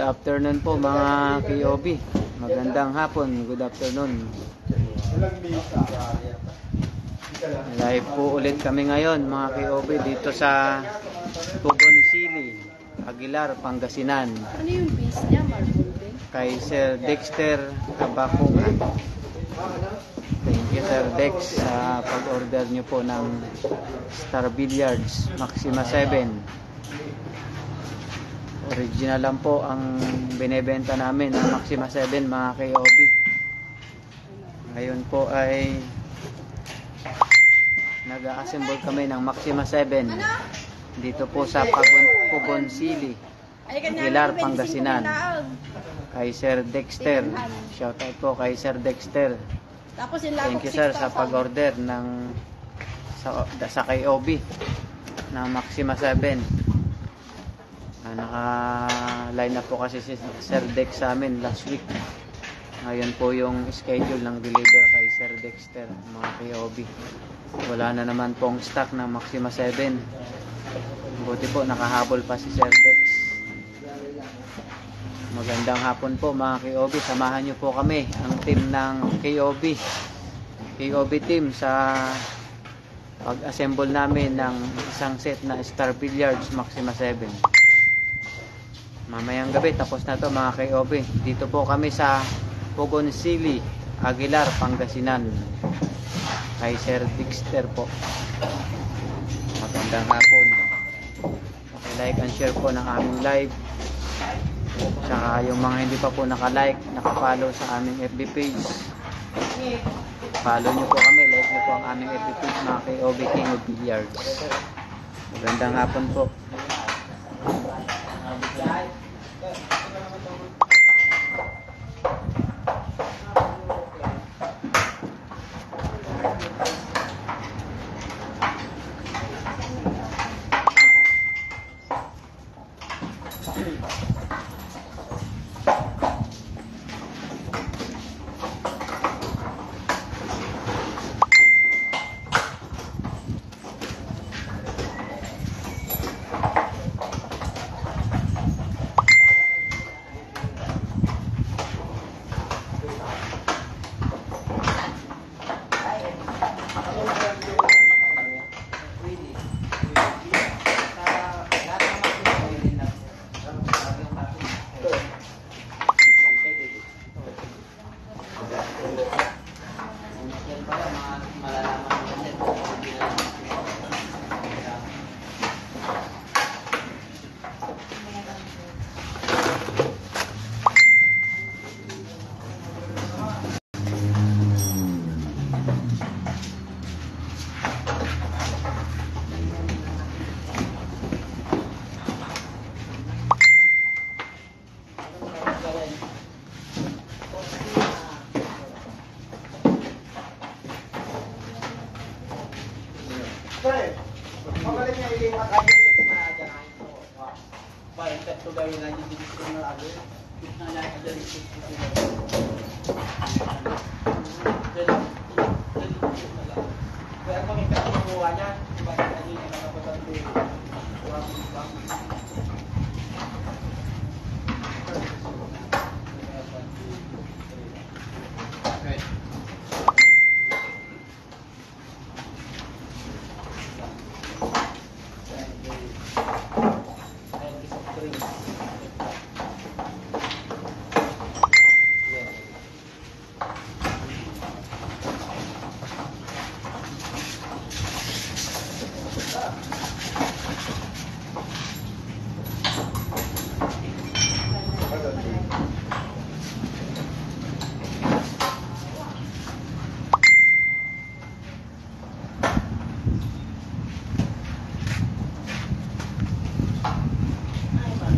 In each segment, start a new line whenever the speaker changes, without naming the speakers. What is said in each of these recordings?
afternoon po mga KOB. Magandang hapon, good afternoon. Live po ulit kami ngayon mga KOB dito sa Pugon Sili, Aguilar, Pangasinan.
Ano yung base niya, Marble Bay?
Kay Sir Dexter Kabakungan. Thank you Sir Dex sa pag-order nyo po ng Star Billiards Maxima 7. Original lang po ang binebenta namin ng Maxima 7 mga KOB. Ngayon po ay nag-assemble kami ng Maxima 7 dito po sa Pugon Sili, Aguilar, Pangasinan. Kay Sir Dexter. Shoutout po kay Sir Dexter. Thank you sir sa pag-order ng sa KOB ng Maxima 7. Naka-line up po kasi si Sir Dex sa amin last week. Ngayon po yung schedule ng deliver kay Sir Dexter mga KOB. Wala na naman pong stock ng Maxima 7. Buti po nakahabol pa si Sir Dex. Magandang hapon po mga KOB. Samahan nyo po kami, ang team ng KOB team sa pag-assemble namin ng isang set na Star Billiards Maxima 7. Mamayang gabi tapos na to mga KOB. Dito po kami sa Pugon Sili, Aguilar, Pangasinan. Kay Sir Dexter po. Magandang hapon. Like and share po ng aming live. Tsaka yung mga hindi pa po naka-like, naka-follow sa aming FB page, follow nyo po kami, like nyo po ang aming FB page mga KOB King of Billiards. Magandang hapon po.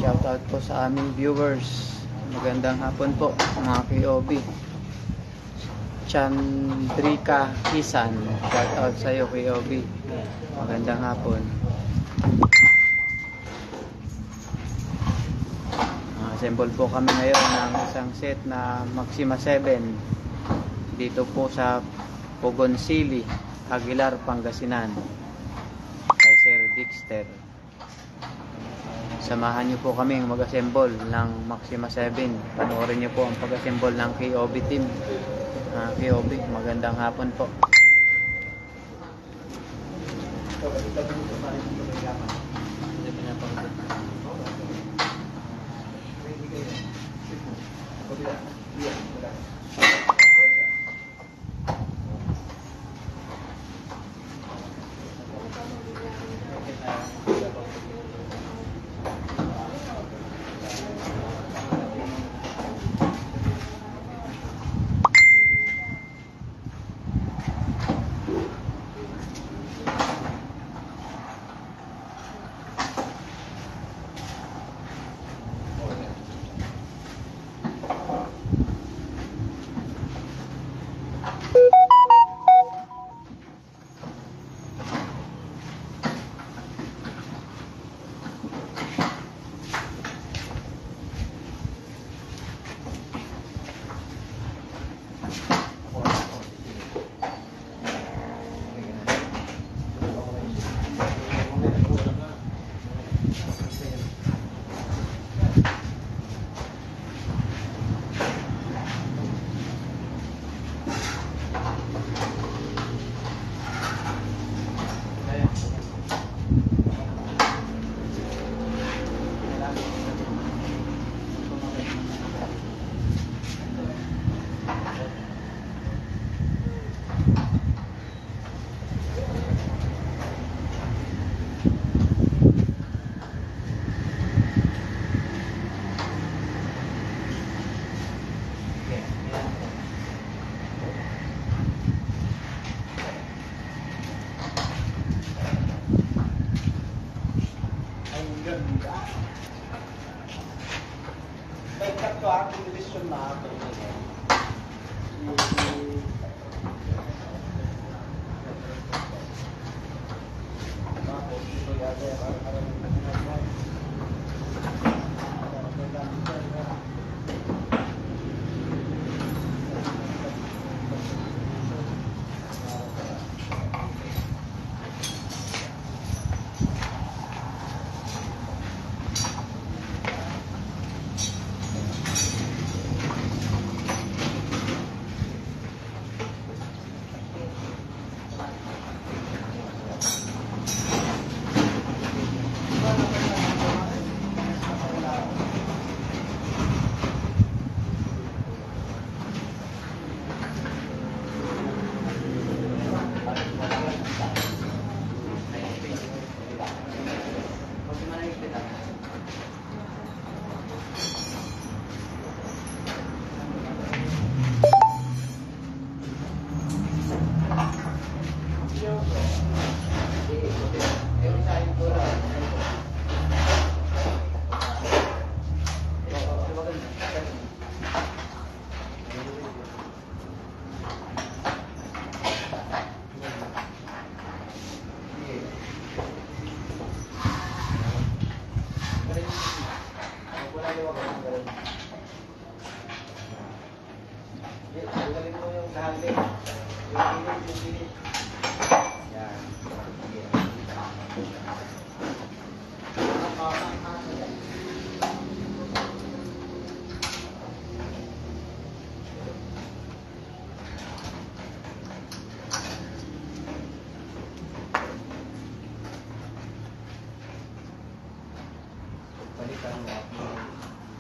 Shoutout po sa aming viewers. Magandang hapon po mga KOB. Chandrika Kisan, shoutout sa iyo KOB. Magandang hapon. Assemble po kami ngayon ng isang set na Maxima 7 dito po sa Pugon Sili, Aguilar, Pangasinan. Kay Sir Dexter. Samahan niyo po kami mag-assemble ng Maxima 7. Panoorin niyo po ang pag-assemble ng KOB team. KOB, magandang hapon po.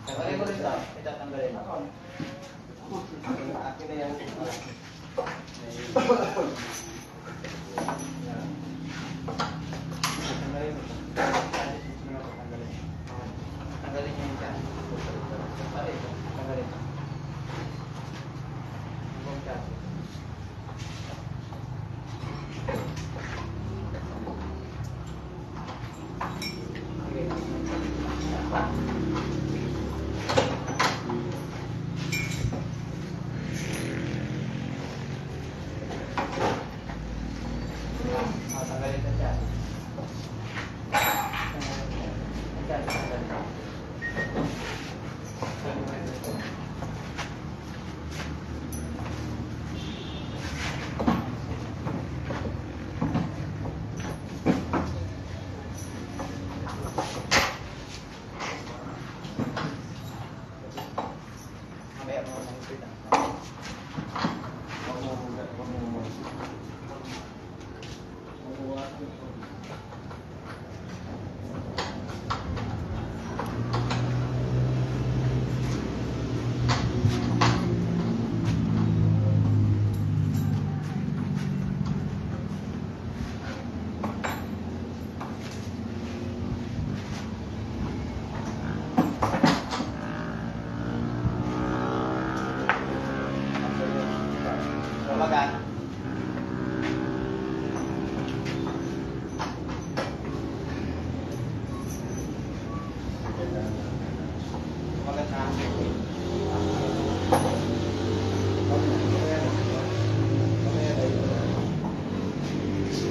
Tanggalin mo rin ito. Ito, tanggalin. Akin na yan. Tanggalin niya yung dyan. Tanggalin. Ibang dyan. Tanggalin na dyan.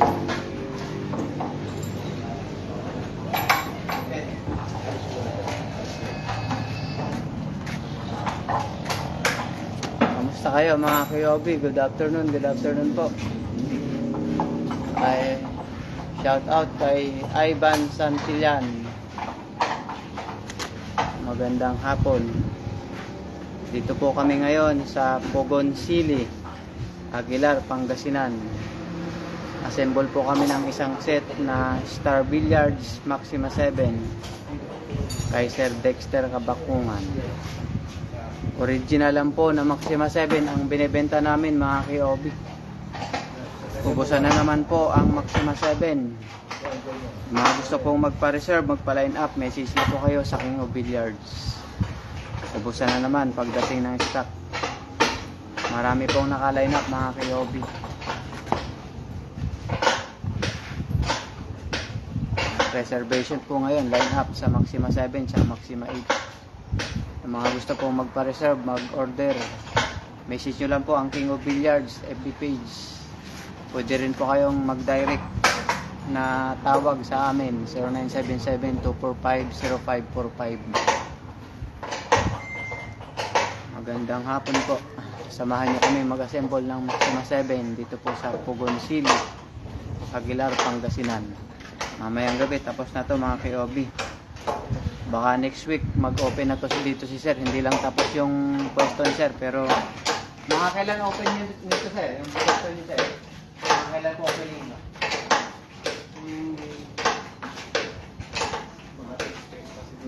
Kamusta kayo mga KOB? Good afternoon po. Ay, shout out kay Ivan Santillan. Magandang hapon. Dito po kami ngayon sa Pogon Sili, Aguilar, Pangasinan. Assemble po kami ng isang set na Star Billiards Maxima 7 kay Sir Dexter Kabakungan. Original lang po na Maxima 7 ang binebenta namin mga KOB. Ubusan na naman po ang Maxima 7. Mga gusto pong magpa-reserve, magpa-line up, message na po kayo sa King of Billiards. Ubusan na naman pagdating ng stock. Marami pong naka-line up mga KOB. Reservation po ngayon, line up sa Maxima 7 sa Maxima 8. Ang mga gusto pong magpa-reserve, mag-order, message nyo lang po ang King of Billiards FB page. Pwede rin po kayong mag-direct na tawag sa amin 0977-245-0545. Magandang hapon po. Samahan niyo kami mag-assemble ng Maxima 7 dito po sa Pogon Sili, Aguilar, Pangasinan. Mamayang gabi tapos na to mga KOB. Baka next week mag-open na to dito si Sir. Hindi lang tapos yung pwesto ni Sir, pero mga kailan open nito Sir? Yung pwesto ni Sir? Mga kailan po opening mo?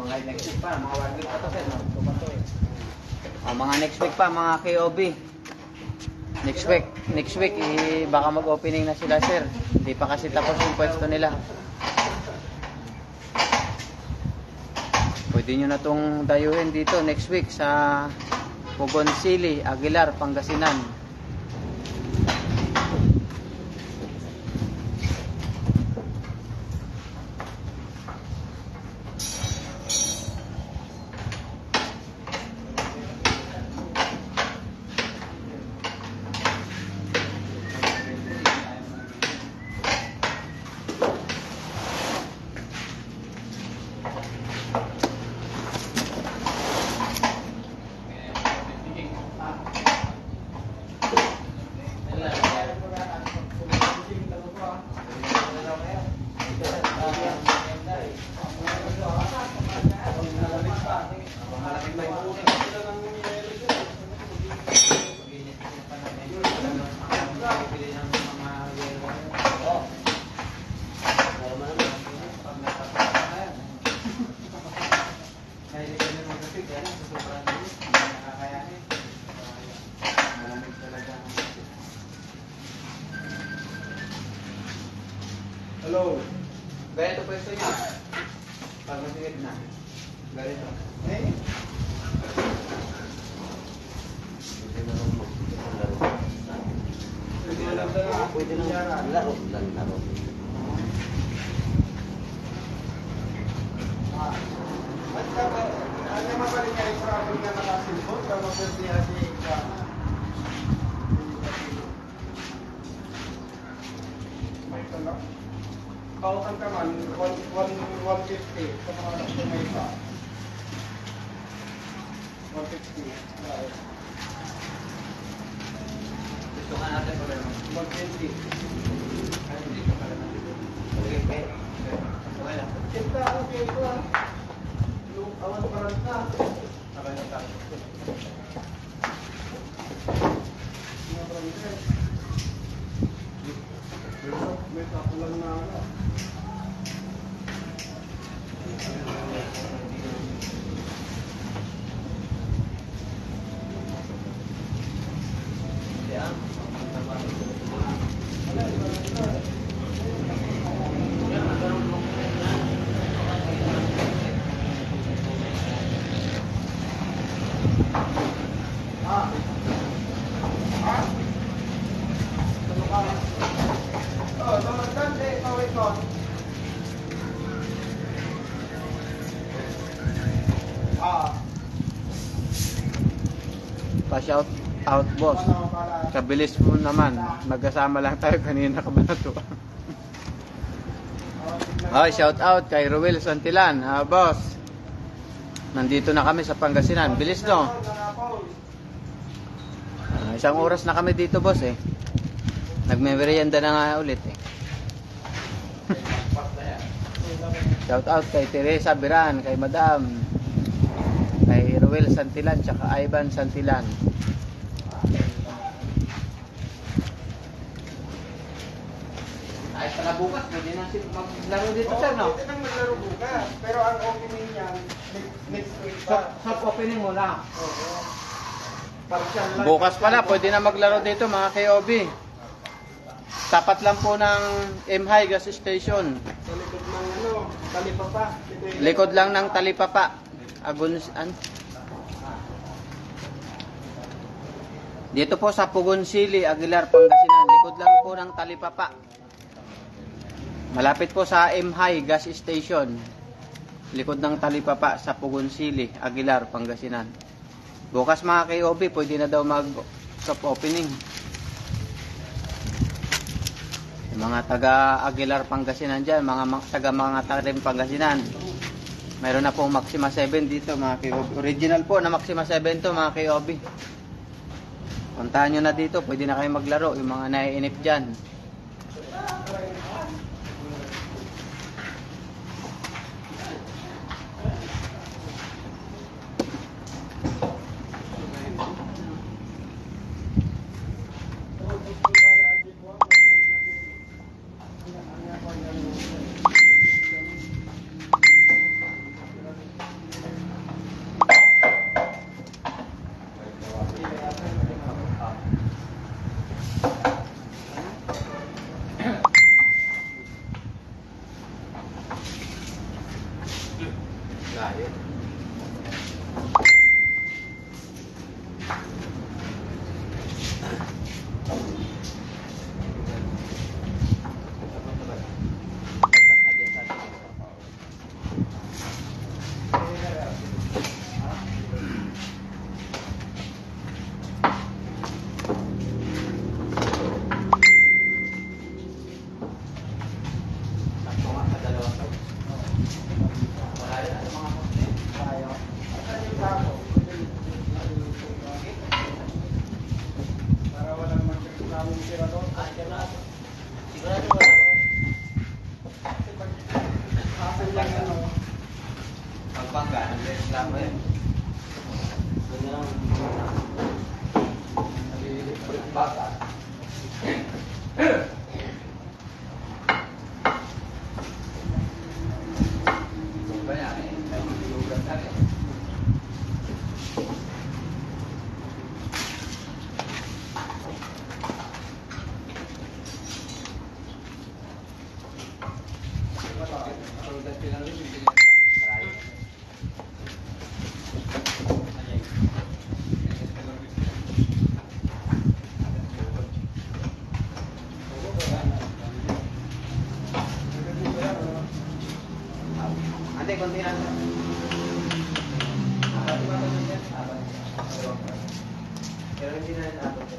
Mga next week pa, mga 1 week pa to Sir, no? Mga next week pa mga KOB. Next week baka mag-opening na sila Sir. Hindi pa kasi tapos yung pwesto nila. Pwede nyo na itong dayuhin dito next week sa Pogon Sili, Aguilar, Pangasinan.
Hello.
Ganito pwesto nyo. Pag masigit na. Ganito.
Pwede na laro. Ano mabalik kayo sa akin na nakasilbot? Kama pwede natin may tala. Kautan ka man, 150 sa mga may pa. 150.
Gusto ka natin po rin.
120.
Ay, hindi ka pala natin. Okay. Okay lang.
Ito, okay ito ah. Yung awan parang ka.
Okay lang tayo.
Mga brother. May tapulang na ano.
Pa-shout out boss. Kabilis mo naman. Magkasama lang tayo kanina ka ba na to? Oh, shout out kay Ruel Santilan. Boss, nandito na kami sa Pangasinan. Bilis, no? Isang oras na kami dito, boss, eh. Nagme-merienda na nga ulit, eh. Shout out kay Teresa Biran, kay Madam, kay Ruel Santilan, tsaka Ivan Santilan. Ay, pala bukas, pwede na maglaro dito, sir, no?
Pwede nang maglaro bukas. Pero ang opening niyan, next week pa.
Soft opening muna.
Oo. Partial lang.
Bukas pala, pwede na maglaro dito, mga KOB. Tapat lang po ng M-High gas station.
Sa likod ng Talipapa.
Likod lang ng Talipapa. Dito po sa Pugon Sili, Aguilar, Pangasinan. Likod lang po ng Talipapa. Malapit po sa M-High gas station. Likod ng Talipapa sa Pugon Sili, Aguilar, Pangasinan. Bukas mga KOB, pwede na daw mag soft opening. Yung mga taga Aguilar, Pangasinan dyan, taga Tarim, Pangasinan. Mayroon na pong Maxima 7 dito mga KOB. Original po na Maxima 7 to mga KOB. Puntahan nyo na dito, pwede na kayo maglaro. Yung mga naiinip dyan. Ante, konti lang. Pero hindi na abot.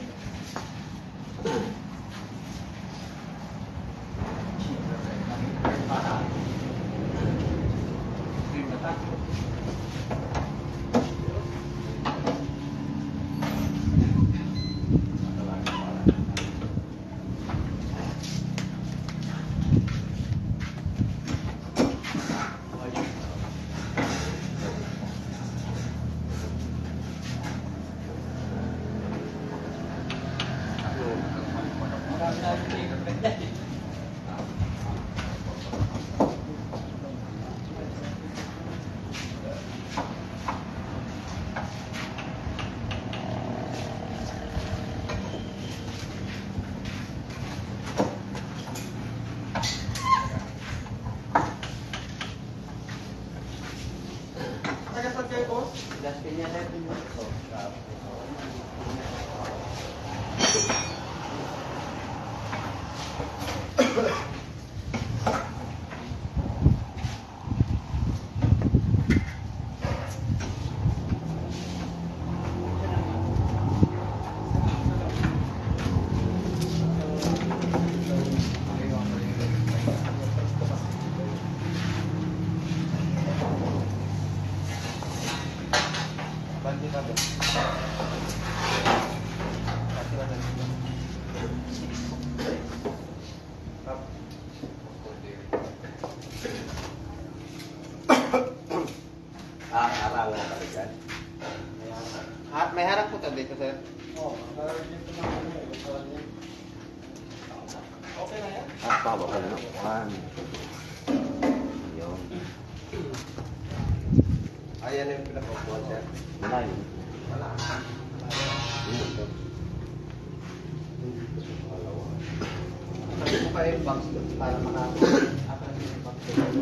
Arawan na pala dyan. May harap po tayo dito, sir.
Oo, dito na ano eh. Okay na yan?
Pababa ka na. Yun. Ayan yung pinakapuan, sir. Wala yun. Wala. Ito. Sabi ko pa yung box doon para makapag. Ako na yung box doon.